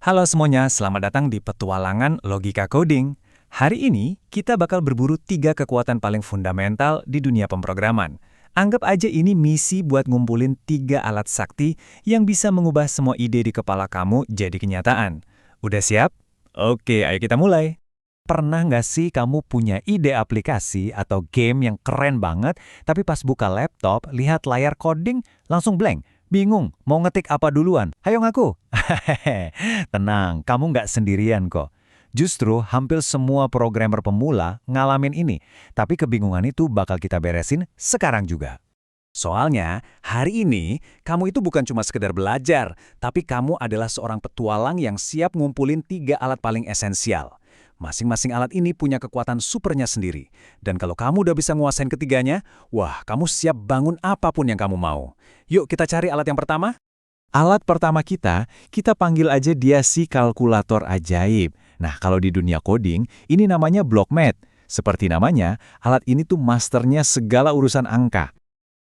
Halo semuanya, selamat datang di Petualangan Logika Coding. Hari ini, kita bakal berburu 3 kekuatan paling fundamental di dunia pemrograman. Anggap aja ini misi buat ngumpulin 3 alat sakti yang bisa mengubah semua ide di kepala kamu jadi kenyataan. Udah siap? Oke, ayo kita mulai. Pernah nggak sih kamu punya ide aplikasi atau game yang keren banget, tapi pas buka laptop, lihat layar coding, langsung blank? Bingung, mau ngetik apa duluan? Hayo ngaku. Hehehe, tenang, kamu nggak sendirian kok. Justru hampir semua programmer pemula ngalamin ini, tapi kebingungan itu bakal kita beresin sekarang juga. Soalnya, hari ini kamu itu bukan cuma sekedar belajar, tapi kamu adalah seorang petualang yang siap ngumpulin 3 alat paling esensial. Masing-masing alat ini punya kekuatan supernya sendiri. Dan kalau kamu udah bisa nguasain ketiganya, wah, kamu siap bangun apapun yang kamu mau. Yuk kita cari alat yang pertama. Alat pertama kita panggil aja dia si kalkulator ajaib. Nah, kalau di dunia coding, ini namanya BlockMath. Seperti namanya, alat ini tuh masternya segala urusan angka.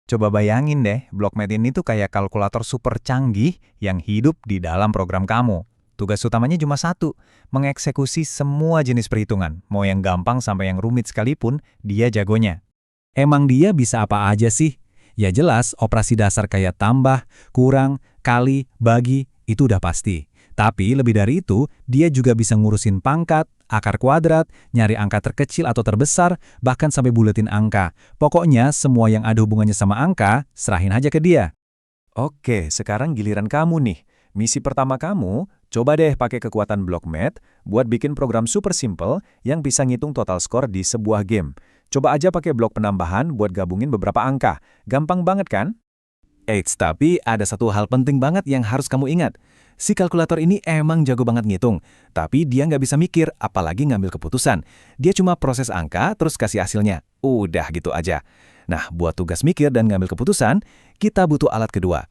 Coba bayangin deh, BlockMath ini tuh kayak kalkulator super canggih yang hidup di dalam program kamu. Tugas utamanya cuma satu, mengeksekusi semua jenis perhitungan. Mau yang gampang sampai yang rumit sekalipun, dia jagonya. Emang dia bisa apa aja sih? Ya jelas, operasi dasar kayak tambah, kurang, kali, bagi, itu udah pasti. Tapi lebih dari itu, dia juga bisa ngurusin pangkat, akar kuadrat, nyari angka terkecil atau terbesar, bahkan sampai buletin angka. Pokoknya semua yang ada hubungannya sama angka, serahin aja ke dia. Oke, sekarang giliran kamu nih. Misi pertama kamu, coba deh pakai kekuatan BlockMath buat bikin program super simple yang bisa ngitung total skor di sebuah game. Coba aja pakai blok penambahan buat gabungin beberapa angka. Gampang banget kan? Eits, tapi ada satu hal penting banget yang harus kamu ingat. Si kalkulator ini emang jago banget ngitung, tapi dia nggak bisa mikir, apalagi ngambil keputusan. Dia cuma proses angka, terus kasih hasilnya. Udah gitu aja. Nah, buat tugas mikir dan ngambil keputusan, kita butuh alat kedua.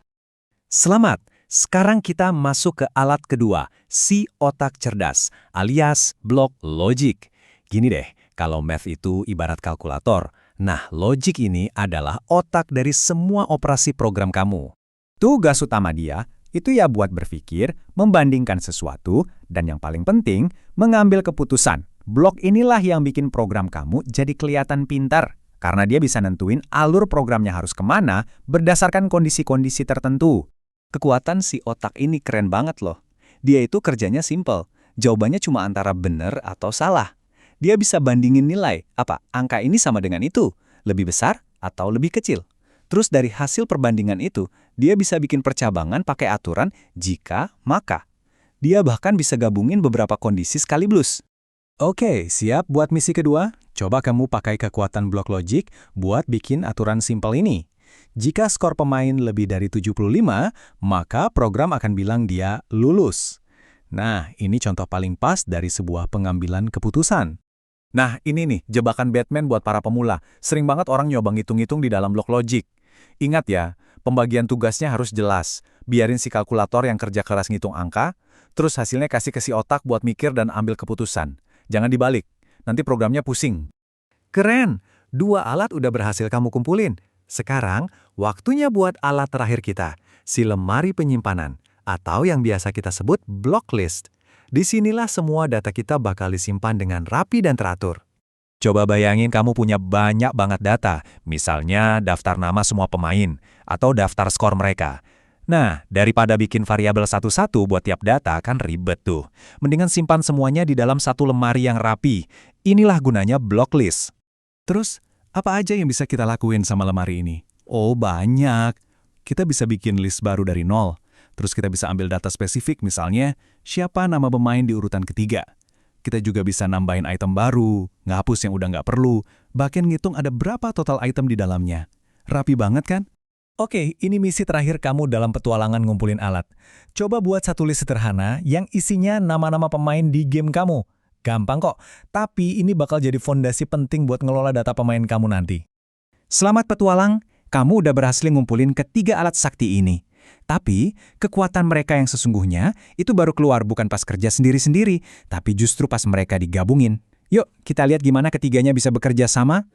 Selamat! Sekarang kita masuk ke alat kedua, si otak cerdas, alias blok logic. Gini deh, kalau math itu ibarat kalkulator, nah logic ini adalah otak dari semua operasi program kamu. Tugas utama dia, itu ya buat berpikir, membandingkan sesuatu, dan yang paling penting, mengambil keputusan. Blok inilah yang bikin program kamu jadi kelihatan pintar, karena dia bisa nentuin alur programnya harus kemana berdasarkan kondisi-kondisi tertentu. Kekuatan si otak ini keren banget loh. Dia itu kerjanya simple. Jawabannya cuma antara benar atau salah. Dia bisa bandingin nilai, angka ini sama dengan itu, lebih besar atau lebih kecil. Terus dari hasil perbandingan itu, dia bisa bikin percabangan pakai aturan jika, maka. Dia bahkan bisa gabungin beberapa kondisi sekaligus. Oke, siap buat misi kedua? Coba kamu pakai kekuatan blok logic buat bikin aturan simple ini. Jika skor pemain lebih dari 75, maka program akan bilang dia lulus. Nah, ini contoh paling pas dari sebuah pengambilan keputusan. Nah, ini nih, jebakan Batman buat para pemula. Sering banget orang nyoba ngitung-ngitung di dalam blok logic. Ingat ya, pembagian tugasnya harus jelas. Biarin si kalkulator yang kerja keras ngitung angka, terus hasilnya kasih ke si otak buat mikir dan ambil keputusan. Jangan dibalik, nanti programnya pusing. Keren! 2 alat udah berhasil kamu kumpulin. Sekarang, waktunya buat alat terakhir kita, si lemari penyimpanan, atau yang biasa kita sebut block list. Disinilah semua data kita bakal disimpan dengan rapi dan teratur. Coba bayangin kamu punya banyak banget data, misalnya daftar nama semua pemain, atau daftar skor mereka. Nah, daripada bikin variabel satu-satu buat tiap data kan ribet tuh. Mendingan simpan semuanya di dalam satu lemari yang rapi. Inilah gunanya block list. Terus, apa aja yang bisa kita lakuin sama lemari ini? Oh, banyak. Kita bisa bikin list baru dari nol. Terus kita bisa ambil data spesifik, misalnya, siapa nama pemain di urutan ketiga. Kita juga bisa nambahin item baru, ngapus yang udah nggak perlu, bahkan ngitung ada berapa total item di dalamnya. Rapi banget kan? Oke, ini misi terakhir kamu dalam petualangan ngumpulin alat. Coba buat satu list sederhana yang isinya nama-nama pemain di game kamu. Gampang kok, tapi ini bakal jadi fondasi penting buat ngelola data pemain kamu nanti. Selamat petualang, kamu udah berhasil ngumpulin ketiga alat sakti ini. Tapi, kekuatan mereka yang sesungguhnya itu baru keluar bukan pas kerja sendiri-sendiri, tapi justru pas mereka digabungin. Yuk, kita lihat gimana ketiganya bisa bekerja sama.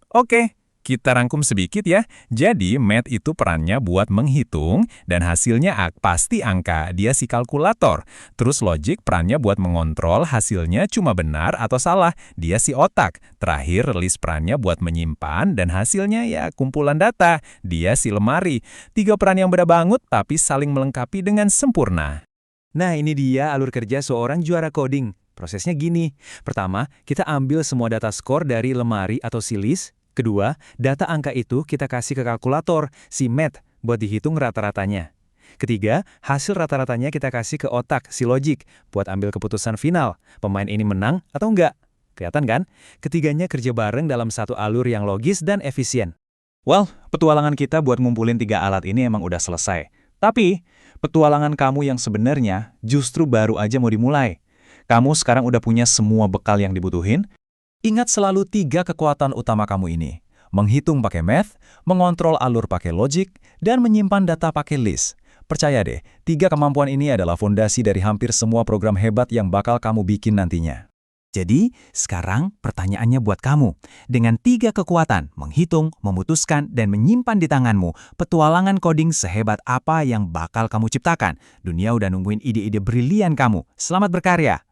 Oke, Kita rangkum sedikit ya. Jadi, math itu perannya buat menghitung, dan hasilnya pasti angka, dia si kalkulator. Terus logic perannya buat mengontrol hasilnya cuma benar atau salah, dia si otak. Terakhir, release perannya buat menyimpan, dan hasilnya ya kumpulan data, dia si lemari. 3 peran yang beda banget, tapi saling melengkapi dengan sempurna. Nah, ini dia alur kerja seorang juara coding. Prosesnya gini. Pertama, kita ambil semua data skor dari lemari atau si list. Kedua, data angka itu kita kasih ke kalkulator, si math, buat dihitung rata-ratanya. Ketiga, hasil rata-ratanya kita kasih ke otak, si logic, buat ambil keputusan final, pemain ini menang atau enggak. Kelihatan kan? Ketiganya kerja bareng dalam satu alur yang logis dan efisien. Well, petualangan kita buat ngumpulin 3 alat ini emang udah selesai. Tapi, petualangan kamu yang sebenarnya justru baru aja mau dimulai. Kamu sekarang udah punya semua bekal yang dibutuhin. Ingat selalu 3 kekuatan utama kamu ini. Menghitung pakai math, mengontrol alur pakai logic, dan menyimpan data pakai list. Percaya deh, 3 kemampuan ini adalah fondasi dari hampir semua program hebat yang bakal kamu bikin nantinya. Jadi, sekarang pertanyaannya buat kamu. Dengan 3 kekuatan, menghitung, memutuskan, dan menyimpan di tanganmu, petualangan coding sehebat apa yang bakal kamu ciptakan? Dunia udah nungguin ide-ide brilian kamu. Selamat berkarya!